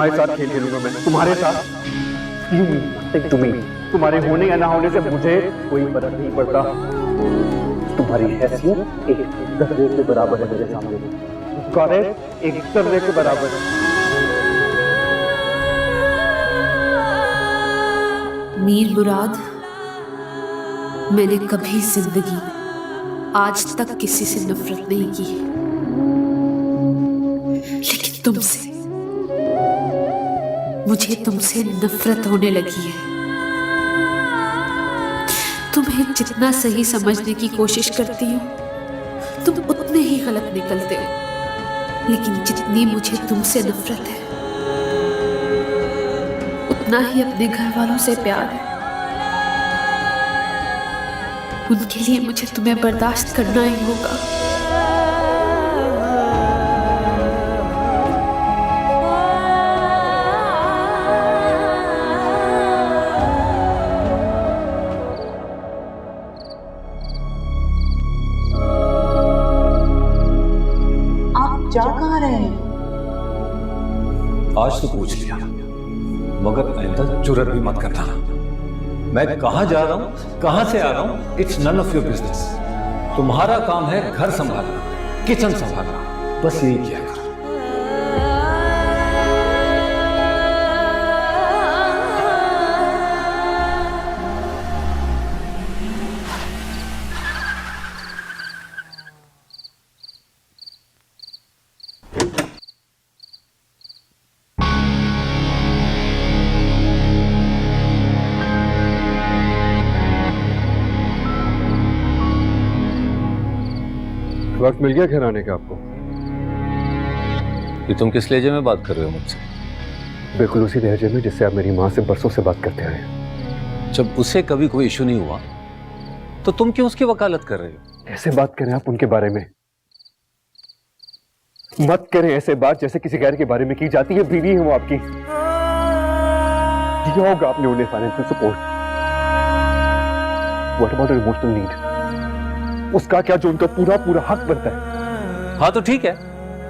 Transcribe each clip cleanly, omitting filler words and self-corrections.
तुम्हारे साथ खेल खेलूंगा मैं, तुम्हारे साथ। तुम्हारे होने या ना होने से मुझे कोई फर्क नहीं पड़ता। तुम्हारी हैसियत एक दर्रे के बराबर है मेरे सामने, करेक्ट, एक दर्रे के बराबर है। मीर मुराद, मैंने कभी जिंदगी में आज तक किसी से नफरत नहीं की, लेकिन मुझे तुमसे नफरत होने लगी है। तुम्हें जितना सही समझने की कोशिश करती हूँ, तुम उतने ही गलत निकलते हो। लेकिन जितनी मुझे तुमसे नफरत है, उतना ही अपने घर वालों से प्यार है। उनके लिए मुझे तुम्हें बर्दाश्त करना ही होगा। जा कहाँ रहे हैं? आज तो पूछ लिया, मगर आइंदा जुर्रत भी मत करना। मैं कहाँ जा रहा हूँ, कहाँ से आ रहा हूँ, it's none of your business. तुम्हारा काम है घर संभालना, किचन संभालना, बस यही किया करो। वक्त मिल गया घर आने का आपको? ये तुम किस लहजे में बात कर रहे हो मुझसे? बिल्कुल उसी लहजे में जिससे आप मेरी माँ से बरसों से बात करते आए हैं। जब उसे कभी कोई इशू नहीं हुआ तो तुम क्यों उसकी वकालत कर रहे हो? ऐसे बात करें आप उनके बारे में, मत करें ऐसे बात जैसे किसी गैर के बारे में की जाती है। बीवी है वो आपकी, दिया होगा आपने उन्हें financial support. What about emotional need? उसका क्या जो उनका पूरा पूरा हक बनता है। हाँ तो ठीक है,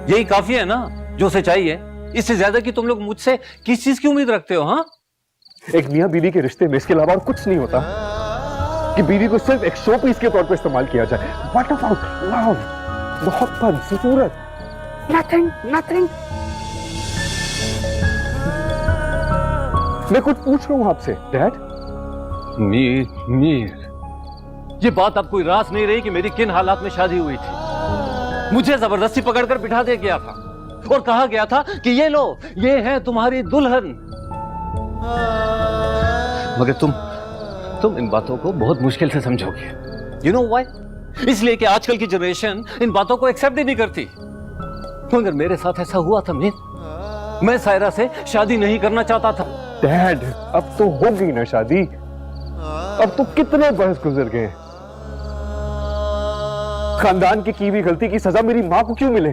यही काफी है ना जो उसे चाहिए। इससे ज्यादा कि तुम लोग मुझसे किस चीज की उम्मीद रखते हो? हाँ, एक मियां बीवी के रिश्ते में इसके अलावा और कुछ नहीं होता कि बीवी को सिर्फ एक शो पीस के तौर पर इस्तेमाल किया जाए। व्हाट अबाउट लव, मोहब्बत, जरूरत? Nothing, nothing. मैं कुछ पूछ रहा हूं आपसे डैड। मीर, ये बात अब कोई राज नहीं रही कि मेरी किन हालात में शादी हुई थी। मुझे जबरदस्ती पकड़कर बिठा दिया गया था और कहा गया था कि ये लो, ये है तुम्हारी दुल्हन। मगर तुम इन बातों को बहुत मुश्किल से समझोगे। You know why? इसलिए कि आजकल की जनरेशन इन बातों को एक्सेप्ट ही नहीं करती। मगर मेरे साथ ऐसा हुआ था मीर। मैं सायरा से शादी नहीं करना चाहता था। डैड, अब तो हो गई ना शादी। अब तो कितने बरस गुजर गए। खानदान की हुई गलती की सजा मेरी मां को क्यों मिले?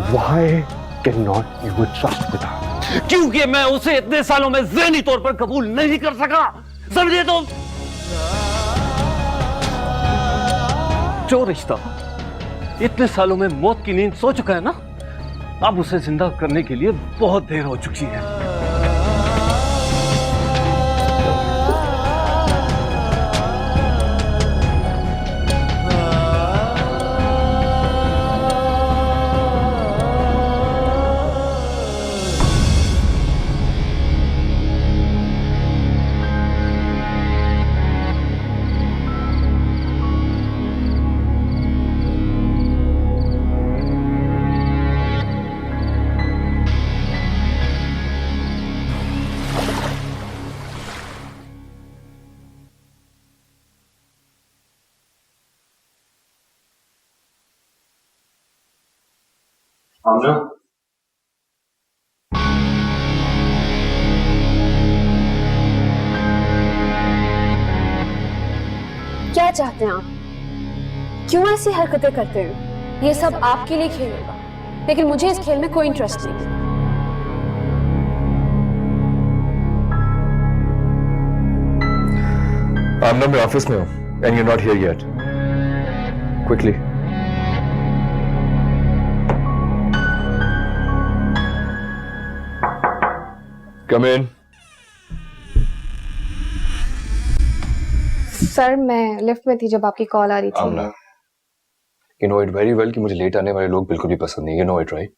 Why cannot you trust with her? क्योंकि मैं उसे इतने सालों में ज़हनी तौर पर कबूल नहीं कर सका। समझे तुम? जो रिश्ता इतने सालों में मौत की नींद सो चुका है ना, अब उसे जिंदा करने के लिए बहुत देर हो चुकी है। आमना, क्या चाहते हैं आप? क्यों ऐसी हरकतें करते हैं? ये सब आपके लिए खेल होगा, लेकिन मुझे इस खेल में कोई इंटरेस्ट नहीं। आमना, मैं ऑफिस में हूं and you not here yet. Quickly. Come in. Sir मैं लिफ्ट में थी जब आपकी कॉल आ रही थी। Amna, you know it very well कि मुझे लेट आने वाले लोग बिल्कुल भी पसंद नहीं। You know it, right?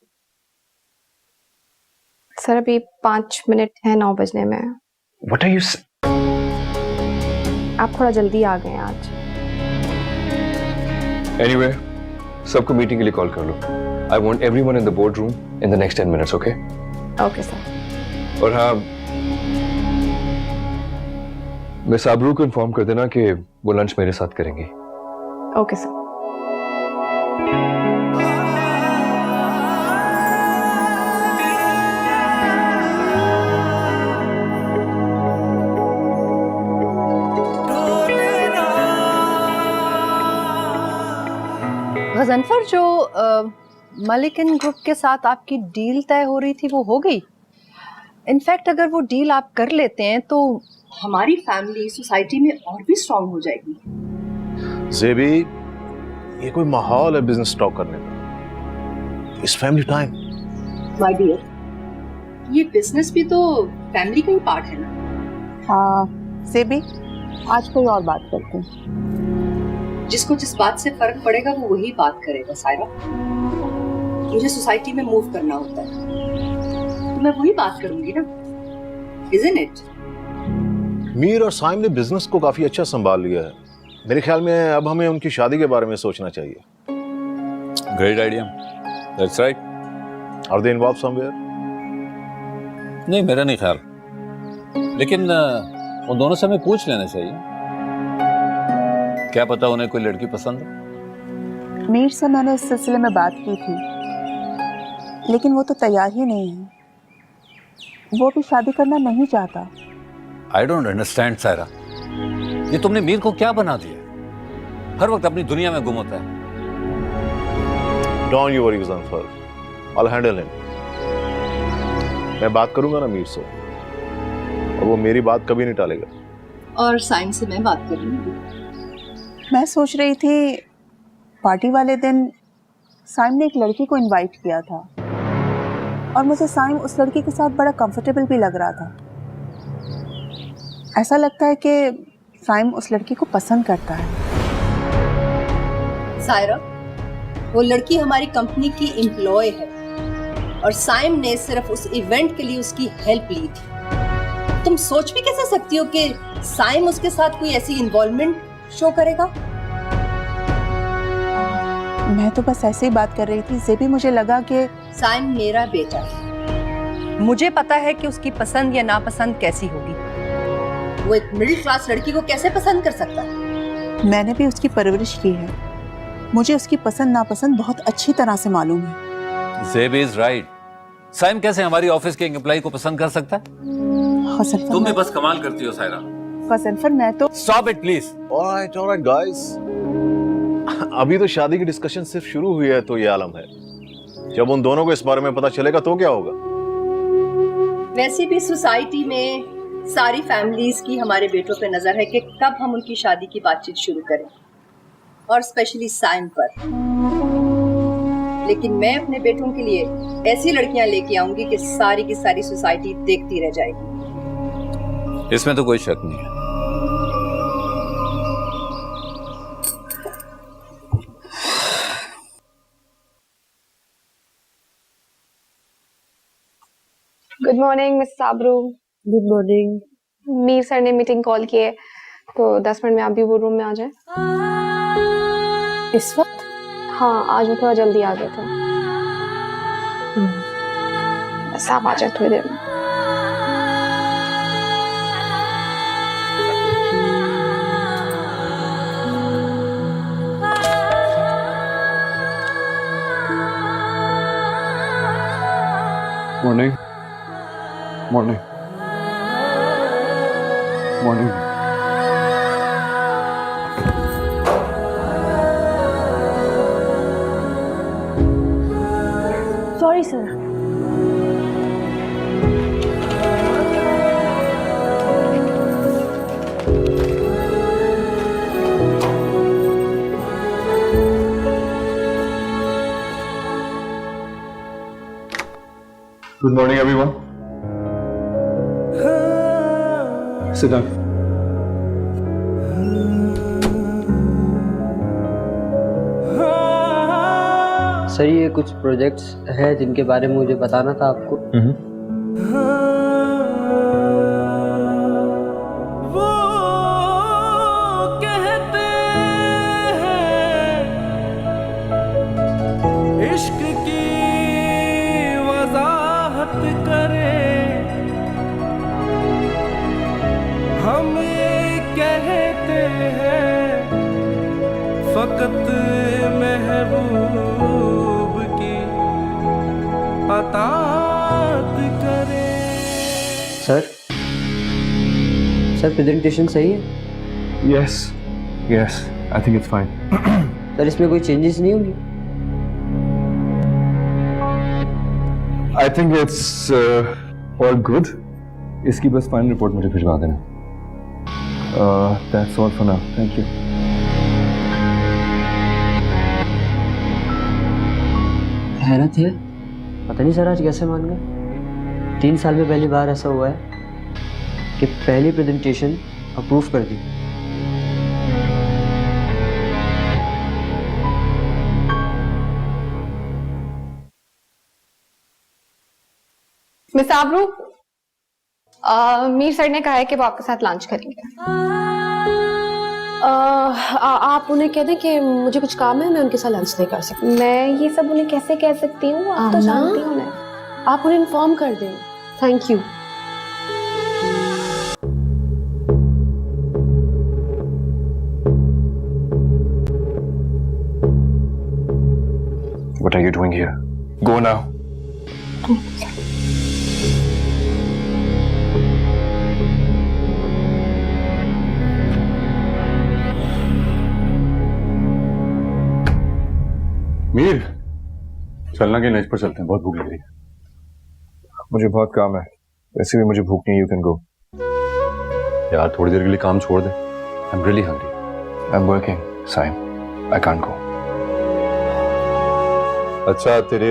Sir अभी 5 मिनट है 9 बजने में। What are you? आप थोड़ा जल्दी आ गए आज। Anyway, सबको मीटिंग के लिए कॉल कर लो। I want everyone in the boardroom in the next 10 minutes, okay? Okay sir. और हाँ, मिस आबरू को इन्फॉर्म कर देना कि वो लंच मेरे साथ करेंगी। Okay sir. गजनफर, जो मलिकन ग्रुप के साथ आपकी डील तय हो रही थी वो हो गई। इनफैक्ट अगर वो डील आप कर लेते हैं तो हमारी फैमिली सोसाइटी में और भी स्ट्रांग हो जाएगी। ज़ेबी, ये कोई माहौल है बिजनेस स्टॉक करने का? It's family time. My dear, ये बिजनेस भी तो फैमिली का ही पार्ट है ना। हाँ सेबी, आज कोई और बात करते हैं। जिसको जिस बात से फर्क पड़ेगा वो वही बात करेगा सायरा। मुझे सोसाइटी में मूव करना होता है तो मैं वही बात करूंगी ना, इज़न्ट इट? मीर और साइम ने बिजनेस को काफी अच्छा संभाल लिया है। मेरे ख्याल में अब हमें उनकी शादी के बारे में सोचना चाहिए। Great idea, that's right. Are they involved somewhere? नहीं, मेरा नहीं ख्याल, लेकिन उन दोनों से हमें पूछ लेना चाहिए। क्या पता उन्हें कोई लड़की पसंद है। मीर से मैंने इस सिलसिले में बात की थी, लेकिन वो तो तैयार ही नहीं है। वो भी शादी करना नहीं चाहता। आई डोंट अंडरस्टैंड सायरा, ये तुमने मीर को क्या बना दिया? हर वक्त अपनी दुनिया में गुम होता है। Don't you worry Ghazanfar, I will handle him. मैं बात करूंगा ना मीर से, और वो मेरी बात कभी नहीं टालेगा। और साइम से मैं बात कर लूंगी। मैं सोच रही थी पार्टी वाले दिन साइम ने एक लड़की को इनवाइट किया था और मुझे साइम उस लड़की के साथ बड़ा कंफर्टेबल भी लग रहा था। ऐसा लगता है कि साइम उस लड़की को पसंद करता है। सायरा, वो लड़की हमारी कंपनी की एम्प्लॉय है और साइम ने सिर्फ उस इवेंट के लिए उसकी हेल्प ली थी। तुम सोच भी कैसे सकती हो कि साइम उसके साथ कोई ऐसी इन्वॉल्वमेंट शो करेगा? मैं तो बस ऐसे ही बात कर रही थी। ज़ेबी, मुझे लगा कि साइम मेरा बेटा है। मुझे पता है कि उसकी पसंद या नापसंद कैसी होगी। वो एक मिडिल क्लास लड़की को कैसे पसंद कर सकता है? मैंने भी उसकी परवरिश की है। मुझे उसकी पसंद नापसंद बहुत अच्छी तरह से मालूम है। ज़ेबी इज राइट। साइम कैसे हमारी ऑफिस के एम्प्लॉय को पसंद कर सकता है? गजनफर, तुम भी बस कमाल करती हो सायरा। गजनफर, मैं तो stop it please. Alright guys, अभी तो शादी की डिस्कशन सिर्फ शुरू हुई है, तो ये आलम है। जब उन दोनों को इस बारे में पता चलेगा तो क्या होगा? वैसे भी सोसाइटी में सारी फैमिलीज की हमारे बेटों पे नजर है कि कब हम उनकी शादी की बातचीत शुरू करें, और स्पेशली साइम पर। लेकिन मैं अपने बेटों के लिए ऐसी लड़कियां लेके आऊंगी कि सारी की सारी सोसाइटी देखती रह जाएगी। इसमें तो कोई शक नहीं है। Good morning miss Sabru. Good morning. Mir sir ने मीटिंग कॉल की है तो 10 मिनट में आप भी वो रूम में आ जाए। इस वक्त? हाँ, आज वो थोड़ा जल्दी आ गए थे। बस आप आ जाए थोड़ी देर में। Morning morning morning. Sorry sir. Good morning, everyone. Sit down. Sir ये कुछ प्रोजेक्ट्स हैं जिनके बारे में मुझे बताना था आपको। वो कहते हैं इश्क की वजाहत करे, हम कहते हैं फकत महबूब की अतात करे। सर प्रेजेंटेशन सही है? Yes, yes. I think it's fine. Sir इसमें कोई चेंजेस नहीं होंगी? I think it's all good. इसकी बस फाइनल रिपोर्ट मुझे भिजवा देना। That's all for now. Thank you. हैरत है, पता नहीं सर आज कैसे मान गए। 3 साल में पहली बार ऐसा हुआ है कि पहली प्रेजेंटेशन अप्रूव कर दी। मिस आबरू, मीर सर ने कहा है कि वो आपके साथ लंच करेंगे। आप उन्हें कह दें कि मुझे कुछ काम है, मैं उनके साथ लंच नहीं कर सकती। मैं ये सब उन्हें कैसे कह सकती हूँ? आप तो जानती हो ना। आप उन्हें इन्फॉर्म कर दें। Thank you. What are you doing here? Go now. Mir, चलना के नेच पर चलते हैं, बहुत भूख लग रही है। मुझे बहुत काम है, वैसे भी मुझे भूख नहीं। You can go. यार थोड़ी देर के लिए काम छोड़ दे। I am really hungry. I am working Saim, I can't go. अच्छा तेरे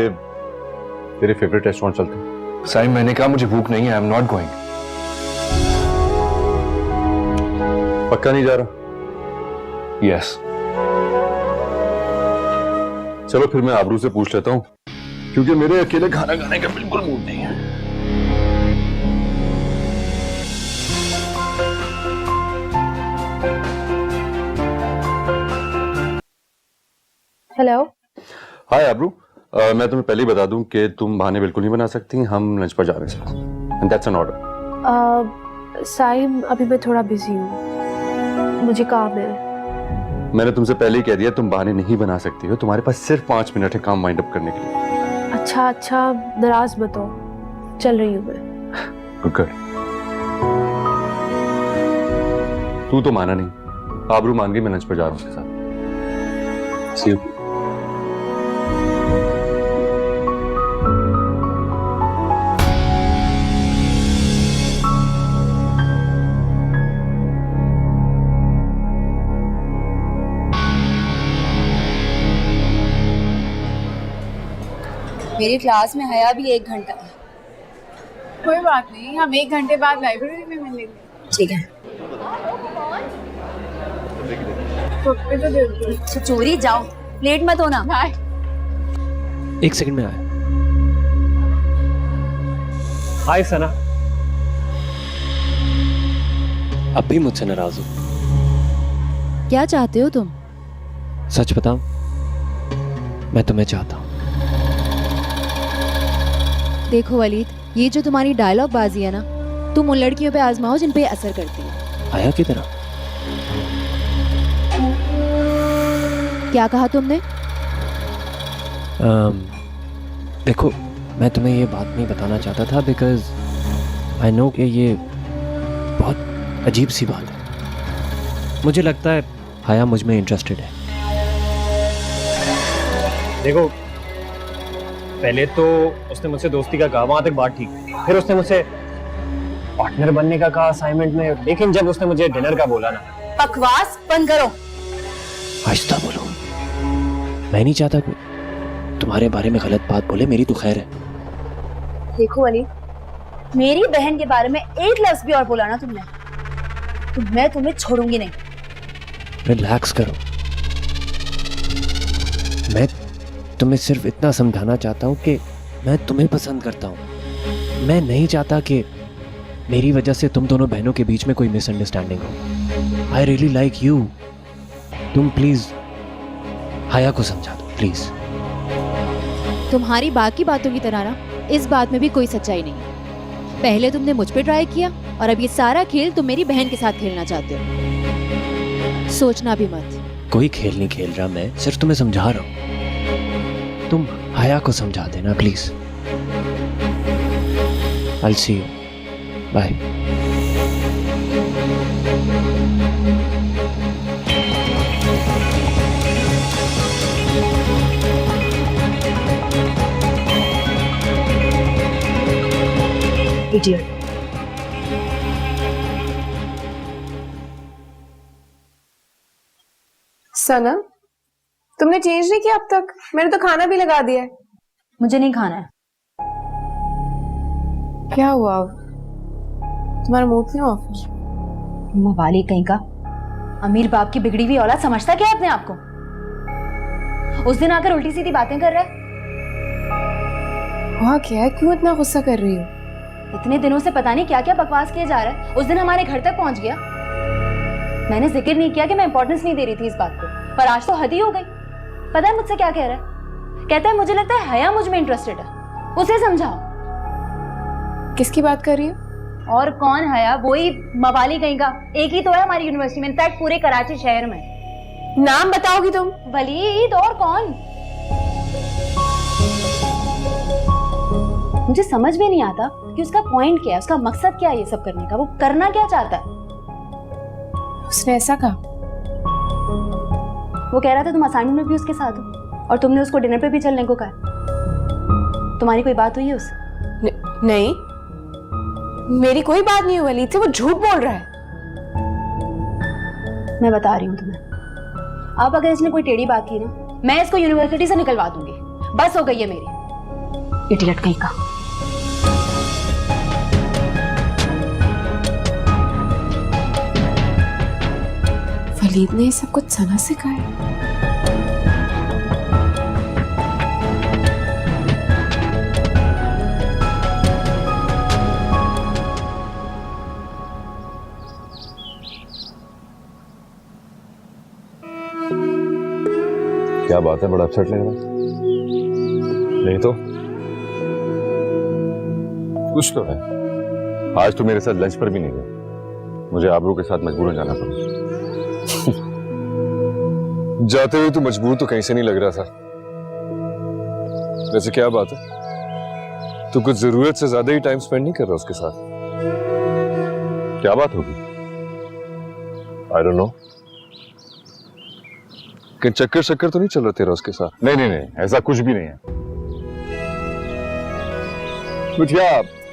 फेवरेट रेस्टोरेंट चलते हैं। साइम मैंने कहा मुझे भूख नहीं है, आई एम नॉट गोइंग। पक्का नहीं जा रहा? यस। चलो फिर मैं आबरू से पूछ लेता हूँ, क्योंकि मेरे अकेले खाना खाने का बिल्कुल मूड नहीं है। हेलो। हाय आबरू, मैं तुम्हें पहले ही बता दूं कि तुम बहाने बिल्कुल नहीं बना सकती। हम लंच पर जा रहे हैं and that's an order. Saim अभी मैं थोड़ा बिजी हूँ, मुझे काम है। मैंने तुमसे पहले ही कह दिया तुम बहाने नहीं बना सकती हो। तुम्हारे पास सिर्फ 5 मिनट है काम वाइंड अप करने के लिए। अच्छा नाराज मत हो, चल रही हूँ मैं। गुड। तू तो माना नहीं, आबरू मान गई। मैं लंच पर जा रहा हूँ उसके साथ। See you. मेरी क्लास में हया भी 1 घंटा है। कोई बात नहीं, हम 1 घंटे बाद लाइब्रेरी में मिलेंगे। ठीक है। तो चोरी जाओ, लेट मत होना। बाय। 1 सेकंड में आया। हाय सना। अब भी मुझसे नाराज हो? क्या चाहते हो तुम? सच बताओ, मैं तुम्हें चाहता हूँ। देखो वलीद, ये जो तुम्हारी डायलॉग बाजी है ना, तुम उन लड़कियों पे आजमाओ जिन पे असर करती है। आया की तरह? क्या कहा तुमने? देखो मैं तुम्हें ये बात नहीं बताना चाहता था बिकॉज आई नो कि ये बहुत अजीब सी बात है। मुझे लगता है हाया मुझ में इंटरेस्टेड है। देखो पहले तो उसने मुझसे दोस्ती का कहा, वहां तक बात ठीक, फिर उसने मुझसे पार्टनर बनने का कहा असाइनमेंट में, लेकिन जब उसने मुझे डिनर का बोला ना। बकवास बंद करो। आहिस्ता बोलो, मैं नहीं चाहता कोई तुम्हारे बारे में गलत बात बोले। मेरी तो खैर है। देखो अली, मेरी बहन के बारे में एक लफ्ज भी और बोला ना तुमने तो मैं तुम्हें छोड़ूंगी नहीं। रिलैक्स करो। मैं तुम्हें सिर्फ इतना समझाना चाहता हूँ कि मैं तुम्हें पसंद करता हूँ। मैं नहीं चाहता कि मेरी वजह से तुम दोनों बहनों के बीच में कोई मिसअंडरस्टैंडिंग हो। I really like you. तुम प्लीज हाया को समझा दो प्लीज। तुम्हारी बाकी बातों की तरह ना इस बात में भी कोई सच्चाई नहीं है। पहले तुमने मुझ पे ट्राई किया और अब ये सारा खेल तुम मेरी बहन के साथ खेलना चाहते हो। सोचना भी मत। कोई खेल नहीं खेल रहा, मैं सिर्फ तुम्हें समझा रहा हूँ। तुम हाया को समझा देना please. I'll see you. Bye. Idiot. सनम, तुमने चेंज नहीं किया अब तक? मैंने तो खाना भी लगा दिया है। मुझे नहीं खाना है। क्या हुआ? तुम्हारा मूड क्यों ऑफ है? मवाली कहीं का अमीर बाप की बिगड़ी हुई औलाद समझता क्या है अपने आप को? उस दिन आकर उल्टी सीधी बातें कर रहा है। हुआ क्या है? क्यों इतना गुस्सा कर रही हो? इतने दिनों से पता नहीं क्या क्या बकवास किए जा रहा है। उस दिन हमारे घर तक पहुंच गया। मैंने जिक्र नहीं किया कि मैं इंपॉर्टेंस नहीं दे रही थी इस बात को, पर आज तो हद ही हो गई। पता है मुझसे क्या कह रहा है? कहता है मुझे लगता है हया मुझ में इंटरेस्टेड है। उसे समझाओ। किसकी बात कर रही हो? और कौन हया? वही मवाली कहीं का। एक ही तो है हमारी यूनिवर्सिटी में, इनफैक्ट पूरे कराची शहर में। नाम बताओगी तुम? वलीद। और कौन? मुझे समझ में नहीं आता कि उसका पॉइंट क्या है, उसका मकसद क्या है ये सब करने का। वो करना क्या चाहता है? उसने ऐसा कहा? वो कह रहा था तुम असाइनमेंट में भी उसके साथ हो और तुमने उसको डिनर पे भी चलने को कहा। तुम्हारी कोई बात हुई है उससे? नहीं, मेरी कोई बात नहीं हुई वलीद से। वो झूठ बोल रहा है। मैं बता रही हूँ तुम्हें, अब अगर इसने कोई टेढ़ी बात की ना, मैं इसको यूनिवर्सिटी से निकलवा दूंगी। बस हो गई है मेरी। इडियट कहीं का। वलीद ने ये सब कुछ सना से कहा है। क्या बात है, बड़ा अपसेट लग रहा है। नहीं तो कुछ तो है। आज तो मेरे साथ लंच पर भी नहीं गया। मुझे आबरू के साथ मजबूरन जाना पड़ा। जाते हुए तो मजबूर तो कहीं से नहीं लग रहा था। वैसे क्या बात है, तू कुछ जरूरत से ज्यादा ही टाइम स्पेंड नहीं कर रहा उसके साथ? क्या बात होगी? I don't know. कहीं चक्कर शक्कर तो नहीं चल रहा तेरा उसके साथ? नहीं नहीं नहीं, ऐसा कुछ भी नहीं है। कुछ क्या,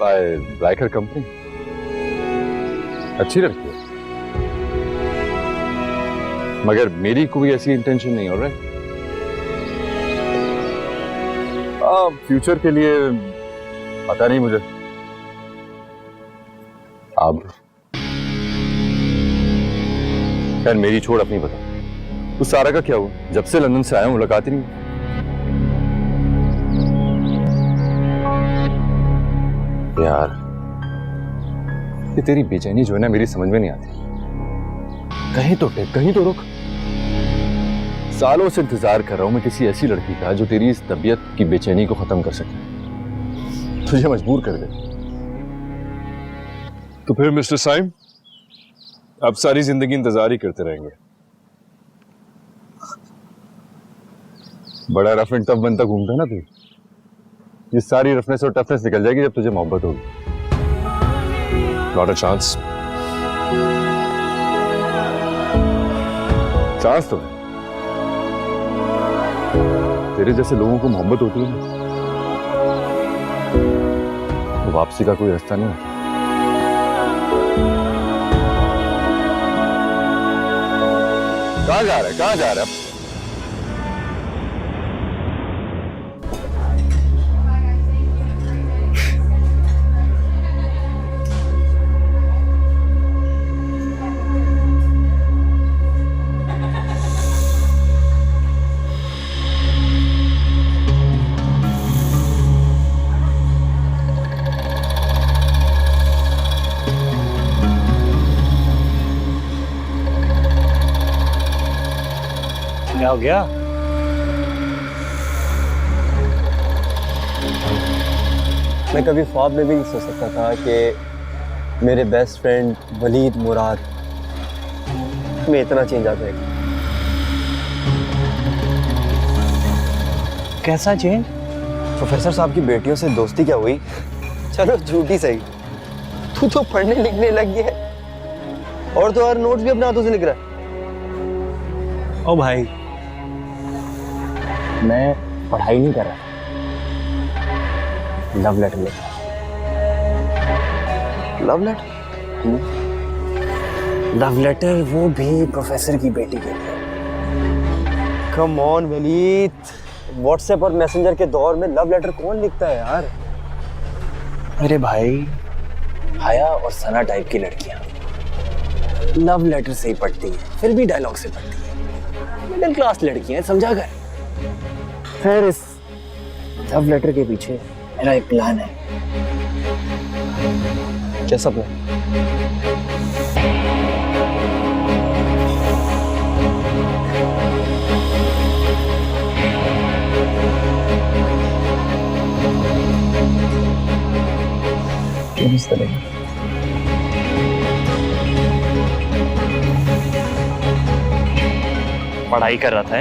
आई लाइक हर कंपनी। अच्छी लड़की है, मगर मेरी कोई ऐसी इंटेंशन नहीं हो रहा है। फ्यूचर के लिए पता नहीं मुझे। अब खैर मेरी छोड़, अपनी बता। उस सारा का क्या हुआ? जब से लंदन से आया हूं मुलाकात ही नहीं। यार ये तेरी बेचैनी जो है ना, मेरी समझ में नहीं आती। कहीं तो टेक, कहीं तो रुक। सालों से इंतजार कर रहा हूं मैं किसी ऐसी लड़की का जो तेरी इस तबीयत की बेचैनी को खत्म कर सके, तुझे मजबूर कर दे। तो फिर मिस्टर साइम, अब सारी जिंदगी इंतजार ही करते रहेंगे। बड़ा रफ एंड टफ बनता घूमता ना तू। ये सारी रफनेस और टफनेस निकल जाएगी जब तुझे मोहब्बत होगी। Not a chance. चांस तो है। तेरे जैसे लोगों को मोहब्बत होती है ना, तो वापसी का कोई रास्ता नहीं है। कहां जा रहा है, कहां जा रहा है? क्या हो गया? मैं कभी ख्वाब में भी नहीं सोच सकता था कि मेरे बेस्ट फ्रेंड वलीद मुराद में इतना चेंज आ जाएगा। कैसा चेंज? प्रोफेसर साहब की बेटियों से दोस्ती क्या हुई? चलो झूठी सही, तू तो पढ़ने लिखने लग गया है और तो और नोट्स भी अपने हाथों से लिख रहा है। ओ भाई, मैं पढ़ाई नहीं कर रहा, लव लेटर लिख रहा। Love letter? लव लेटर, वो भी प्रोफेसर की बेटी के लिए। कम ऑन वलीद, व्हाट्सएप और मैसेंजर के दौर में लव लेटर कौन लिखता है यार? अरे भाई, हाया और सना टाइप की लड़कियां लव लेटर से ही पढ़ती हैं, फिर भी डायलॉग से पढ़ती हैं। मिडिल क्लास लड़कियां, समझा कर। फिर इस लव लेटर के पीछे मेरा एक प्लान है। कैसा प्लान? किस तरह? पढ़ाई कर रहा था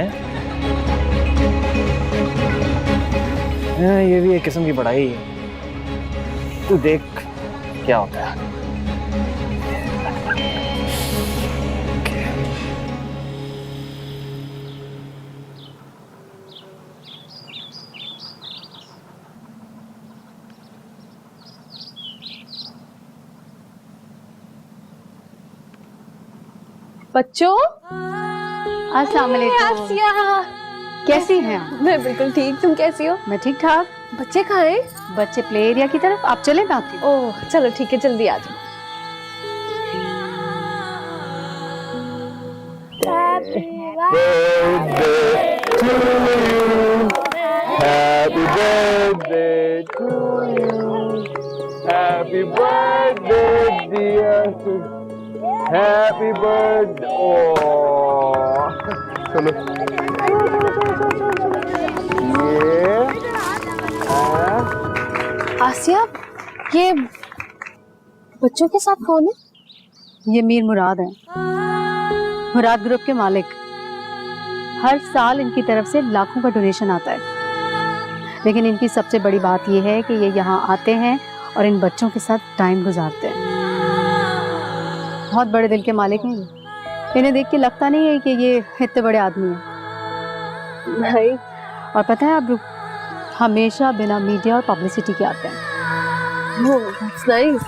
ये भी एक किस्म की पढ़ाई है। तू देख क्या होता है। बच्चों, अस्सलाम वालेकुम। आसिया, कैसी हैं आप? मैं बिल्कुल ठीक, तुम कैसी हो? मैं ठीक ठाक। बच्चे कहाँ हैं? बच्चे प्ले एरिया की तरफ, आप चले, मैं आती हूँ। ओह चलो ठीक है, जल्दी आ जाओ। Happy birthday to you. Happy birthday, dear. Happy birthday. Oh. चलो। ये आसिया, ये बच्चों के साथ कौन है? ये मीर मुराद है, मुराद ग्रुप के मालिक। हर साल इनकी तरफ से लाखों का डोनेशन आता है, लेकिन इनकी सबसे बड़ी बात यह है कि ये यहाँ आते हैं और इन बच्चों के साथ टाइम गुजारते हैं। बहुत बड़े दिल के मालिक हैं ये। इन्हें देख के लगता नहीं है कि ये इतने बड़े आदमी हैं। भाई, और पता है आप, हमेशा बिना मीडिया और पब्लिसिटी के आते हैं। Oh, that's nice.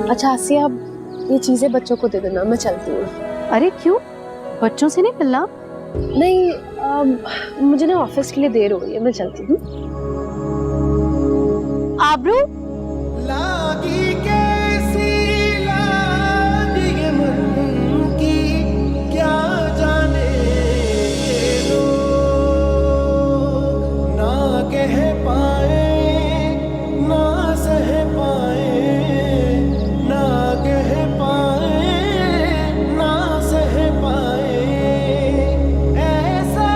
अच्छा आसिया, ये चीजें बच्चों को दे देना, मैं चलती हूँ। अरे क्यों? बच्चों से नहीं मिलना? नहीं, मुझे ना ऑफिस के लिए देर हो रही है, मैं चलती हूँ। आबरू, लागी कैसी लागी ये मन की, क्या जाने लोग ना कह पाए, ना सह पाए, ना कह पाए, ना सह पाए। ऐसा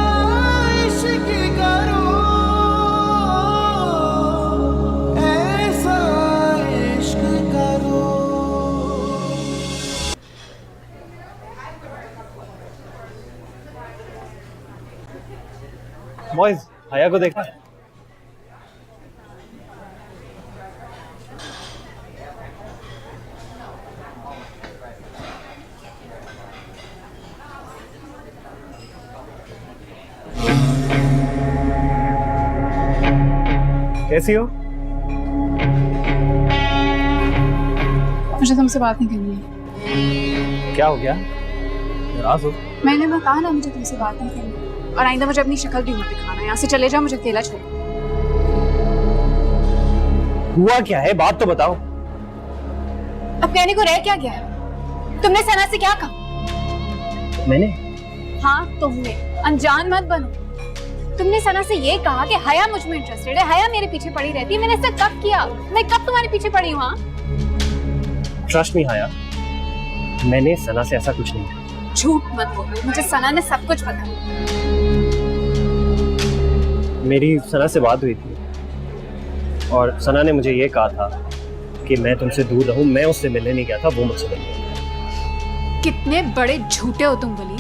इश्क करो, ऐसा इश्क करो। बॉयज, हाया को देखा? कैसी हो? मुझे तुमसे बात नहीं करनी है। क्या हो गया? नाराज हो? मैंने बताया ना, मुझे तुमसे बात नहीं करनी, और आइंदा मुझे अपनी शक्ल भी मत दिखाना। यहाँ से चले जाओ, मुझे अकेला छोड़। हुआ क्या है, बात तो बताओ। अब कहने को रह क्या गया? तुमने सना से क्या कहा? मैंने? हाँ तुमने, अनजान मत बनो। तुमने सना से ये कहा कि हया मुझ में इंटरेस्टेड है, हया मेरे पीछे पड़ी रहती है। मैंने ऐसा कब किया? मैं कब तुम्हारे पीछे पड़ी हूँ? हाँ, ट्रस्ट मी हाया, मैंने सना से ऐसा कुछ नहीं कहा। झूठ मत बोलो, मुझे सना ने सब कुछ बताया। मेरी सना से बात हुई थी और सना ने मुझे ये कहा था कि मैं तुमसे दूर रहूं। मैं उससे मिलने नहीं गया था, वो मुझसे मिलने गया। कितने बड़े झूठे हो तुम वली।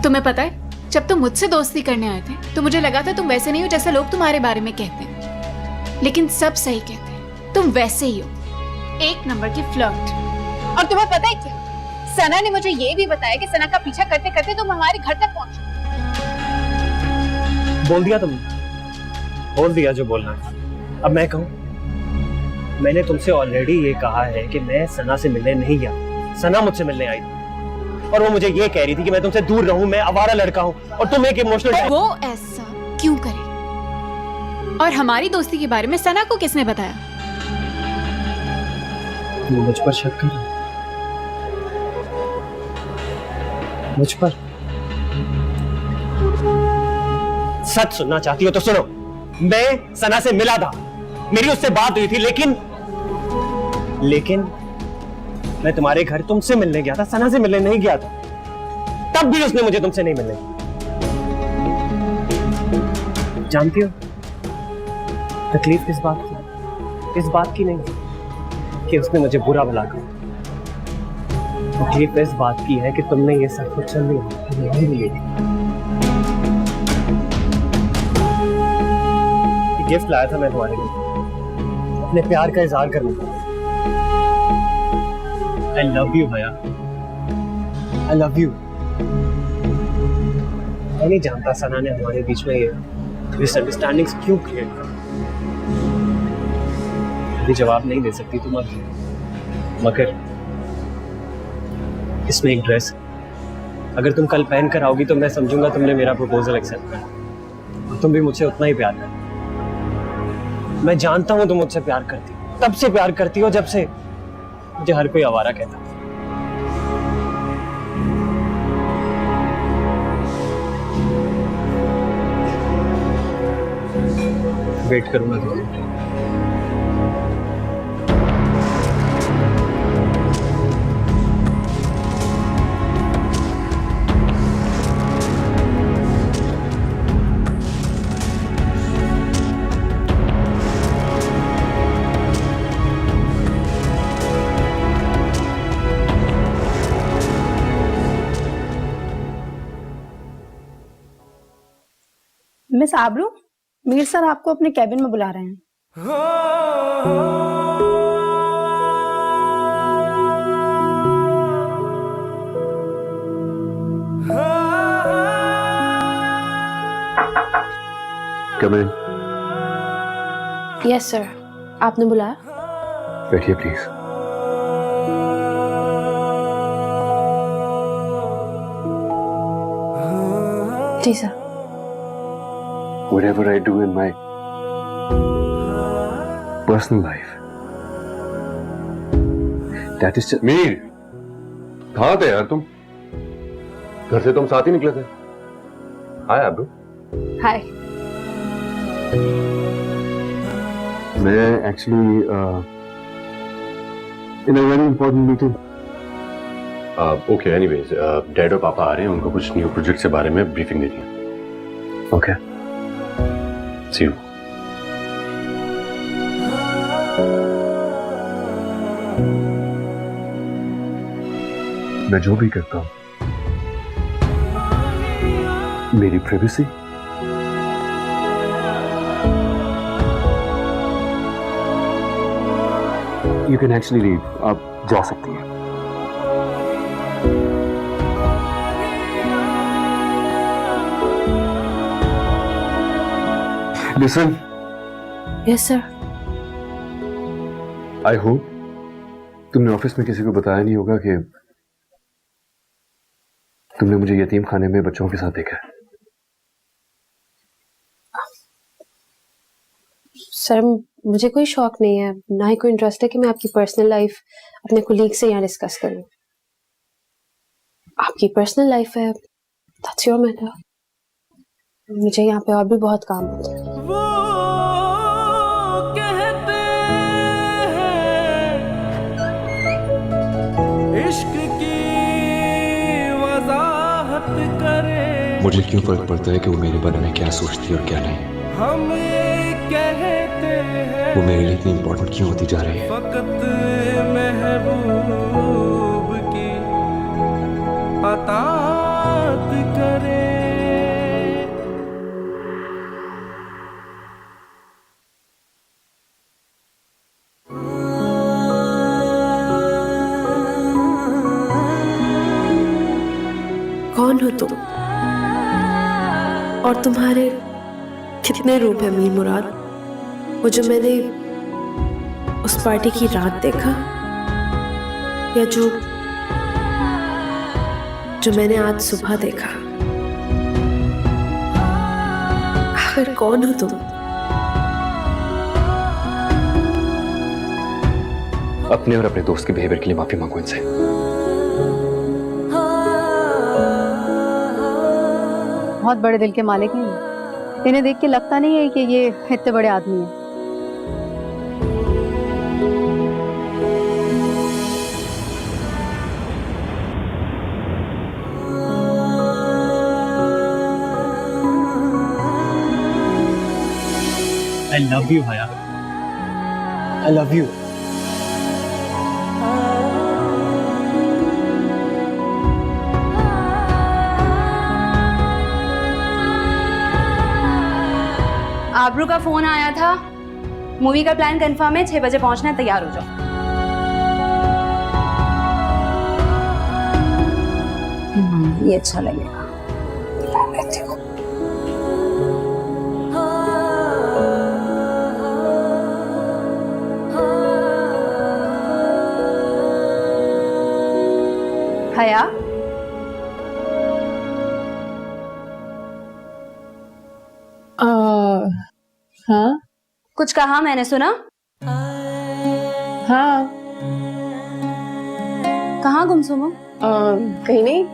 तुम्हें पता है, जब तुम मुझसे दोस्ती करने आए थे तो मुझे लगा था तुम वैसे नहीं हो जैसे लोग तुम्हारे बारे में कहते हैं, लेकिन सब सही कहते हैं, तुम वैसे ही हो, एक नंबर की फ्लर्ट। और तुम्हें पता है क्या, सना ने मुझे ये भी बताया कि सना का पीछा करते करते तुम हमारे घर तक पहुंचे। बोल दिया तुमने, बोल दिया जो बोलना था। अब मैं कहूं, मैंने तुमसे ऑलरेडी ये कहा है कि मैं सना से मिलने नहीं गया। सना मुझसे मिलने आई थी और वो मुझे ये कह रही थी कि मैं तुमसे दूर रहूं, मैं आवारा लड़का हूं और तुम एक इमोशनल। वो ऐसा क्यों करे? और हमारी दोस्ती के बारे में सना को किसने बताया? वो मुझ पर शक कर रही है। मुझ पर? सच सुनना चाहती हो तो सुनो, मैं सना से मिला था, मेरी उससे बात हुई थी, लेकिन मैं तुम्हारे घर तुमसे मिलने गया था, सना से मिलने नहीं गया था। तब भी उसने मुझे तुमसे नहीं मिलने दिया। जानती हो तकलीफ किस बात की? इस बात की नहीं कि उसने मुझे बुरा भला कहा, तकलीफ इस बात की है कि तुमने ये सब कुछ नहीं लिया। गिफ्ट लाया था मैं तुम्हारे लिए, अपने प्यार का इजहार करने का। I love you भैया, I love you। मैं नहीं जानता सना ने हमारे बीच में ये मिसअंडरस्टैंडिंग्स क्यों क्रिएट कर। अभी जवाब नहीं दे सकती तुम अब, मगर इसमें एक ड्रेस, अगर तुम कल पहन कर आओगी तो मैं समझूंगा तुमने मेरा प्रपोजल एक्सेप्ट किया और तुम भी मुझसे उतना ही प्यार करती। मैं जानता हूं तुम मुझसे प्यार करती हो, तब से प्यार करती हो जब से मुझे हर कोई आवारा कहता। वेट करूंगा तुम्हें। मिस आबरू, मीर सर आपको अपने कैबिन में बुला रहे हैं। कम इन। यस सर, आपने बुलाया? बैठिए प्लीज। जी sir. Whatever I do in my personal life, that is just... Mir, कहाँ थे यार तुम? घर से तुम साथ ही निकले थे। हाय आब्रू। हाय। मैं actually in a very important meeting. Okay, anyways dad और पापा आ रहे हैं, उनको कुछ न्यू प्रोजेक्ट के बारे में ब्रीफिंग देनी है। Okay, see you. मैं जो भी करता हूं, मेरी privacy, you can actually leave, आप जा सकती हैं। Listen. Yes sir. I hope तुमने ऑफिस में किसी को बताया नहीं होगा कि तुमने मुझे यतीम खाने में बच्चों के साथ देखा है। सर, मुझे कोई शौक नहीं है, ना ही कोई इंटरेस्ट है कि मैं आपकी पर्सनल लाइफ अपने कोलीग से यहाँ डिस्कस करूं। आपकी पर्सनल लाइफ है, दैट्स योर मैटर। मुझे यहाँ पे और भी बहुत काम होता है। वो कहते हैं इश्क की मुझे क्यों फर्क पड़ता है कि वो मेरे बारे में क्या सोचती है और क्या नहीं? हम कहते हैं वो मेरे लिए इतनी इंपॉर्टेंट क्यों होती जा रही है? फकत महबूब की अतात करे। कौन हो तुम और तुम्हारे कितने रूप है मीर मुराद? वो जो मैंने उस पार्टी की रात देखा, या जो मैंने आज सुबह देखा? आखिर कौन हो तुम? अपने और अपने दोस्त के बिहेवियर के लिए माफी मांगो इनसे। बहुत बड़े दिल के मालिक हैं। इन्हें देख के लगता नहीं है कि ये इतने बड़े आदमी हैं। I love you, Haya. I love you. आबरू का फोन आया था, मूवी का प्लान कंफर्म है, 6 बजे पहुंचना है, तैयार हो जाओ। ये अच्छा लगेगा। लेती हूँ। हया, हाँ कुछ कहा मैंने सुना? हाँ, कहाँ गुमसुम हो? कहीं नहीं।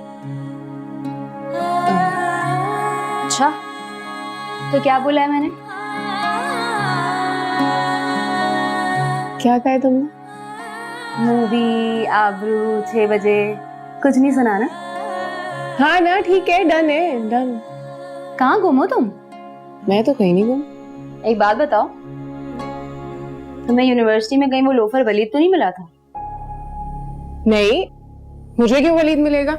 अच्छा, तो क्या बोला है मैंने? क्या कहा तुमने? मूवी, आबरू, 6 बजे, कुछ नहीं सुना ना? हाँ ना, ठीक है, डन है, डन। कहाँ गुम हो तुम? मैं तो कहीं नहीं गुम। एक बात बताओ, तुम्हें यूनिवर्सिटी में कहीं वो लोफर वलीद तो नहीं मिला था? नहीं, मुझे क्यों वलीद मिलेगा?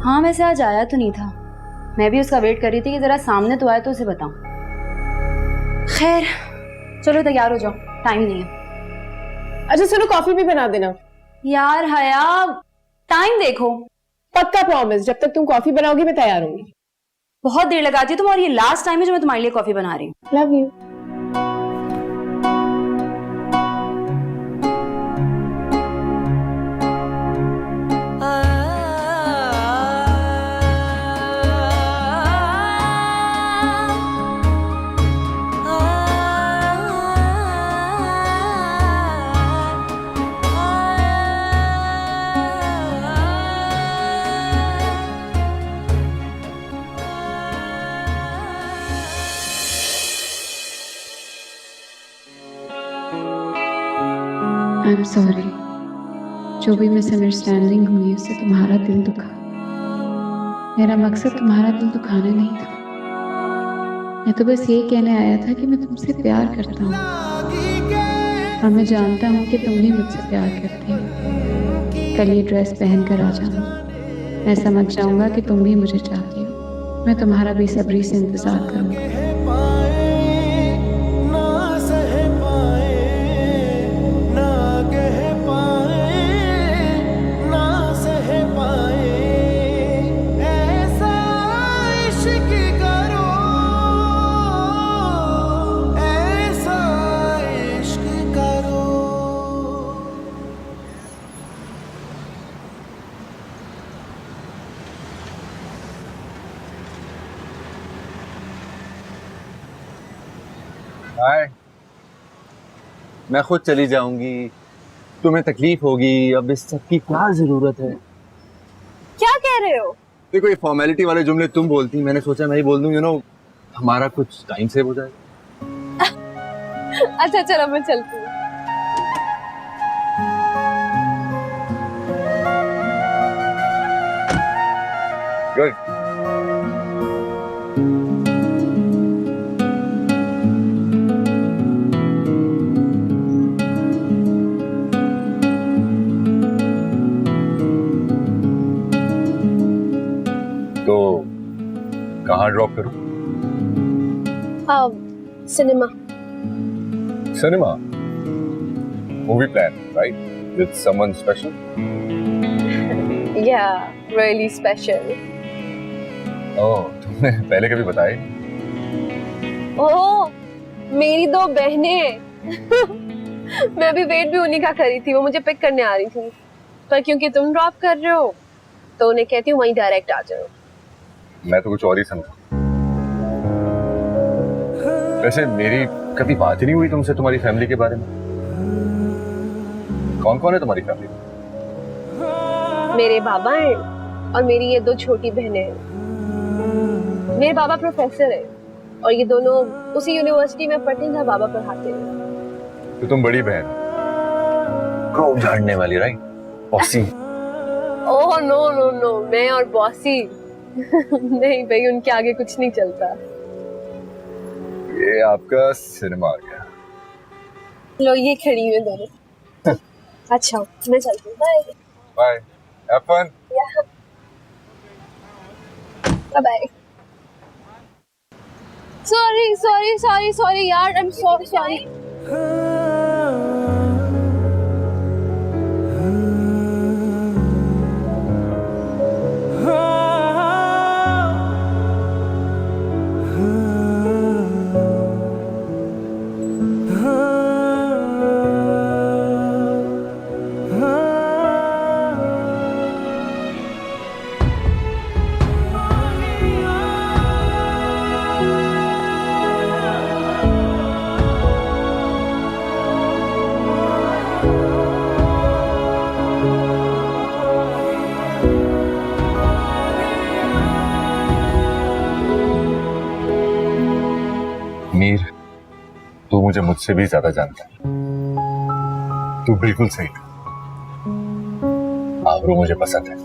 हाँ, वैसे आज आया तो नहीं था। मैं भी उसका वेट कर रही थी कि जरा सामने तो आए तो उसे बताऊं। खैर, चलो तैयार हो जाओ, टाइम नहीं है। अच्छा सुनो, कॉफी भी बना देना। यार हया, टाइम देखो। पक्का प्रॉमिस, जब तक तुम कॉफी बनाओगी मैं तैयार होंगी। बहुत देर लगाती हो तुम, और ये लास्ट टाइम है जो मैं तुम्हारे लिए कॉफी बना रही हूँ। Love you. I am sorry, जो भी मिसअंडरस्टैंडिंग हुई उससे तुम्हारा दिल दुखा। मेरा मकसद तुम्हारा दिल दुखाना नहीं था। मैं तो बस ये कहने आया था कि मैं तुमसे प्यार करता हूँ, और मैं जानता हूँ कि तुम भी मुझसे प्यार करती हो। कल ये ड्रेस पहन कर आ जाना, मैं समझ जाऊंगा कि तुम भी मुझे चाहती हो। मैं तुम्हारा बेसब्री से इंतजार करूंगा। हाय, मैं खुद चली जाऊंगी, तुम्हें तकलीफ होगी, अब इस सब की क्या जरूरत है? क्या कह रहे हो? देखो, ये फॉर्मेलिटी वाले जुमले तुम बोलती, मैंने सोचा मैं ही बोल दूं, यू नो, हमारा कुछ टाइम सेव हो जाएगा। अच्छा चलो, मैं चलती हूँ। गुड। तो कहाँ ड्रॉप करूं? Cinema. Cinema? Movie plan, right? With someone special? Yeah, really special. ओह, तुमने पहले कभी बताया? ओह, मेरी दो बहनें। मैं भी वेट भी उन्हीं का करी थी, वो मुझे पिक करने आ रही थी, पर क्योंकि तुम ड्रॉप कर रहे हो तो उन्हें कहती हूँ वहीं डायरेक्ट आ जाओ। मैं तो कुछ और ही समझा। वैसे मेरी कभी बात ही नहीं हुई तुमसे तुम्हारी फैमिली के बारे में। कौन कौन है तुम्हारी फैमिली में? मेरे बाबा हैं और मेरी ये दो छोटी बहनें हैं। मेरे बाबा प्रोफेसर है और ये दोनों उसी यूनिवर्सिटी में पढ़ते हैं जहाँ बाबा पढ़ाते हैं। तो तुम बड़ी बहन को झाड़ने वाली, right? Bossy. Oh no no no, मैं और बॉसी नहीं भाई, उनके आगे कुछ नहीं चलता। ये आपका सिनेमा आ गया। लो ये खड़ी हुई दोनों। अच्छा मैं चलती हूँ, bye bye, have fun. Bye bye. Sorry sorry sorry sorry यार, I am so sorry. Mir, तू मुझे मुझसे भी ज्यादा जानता है। तू बिल्कुल सही। आबरू मुझे पसंद है।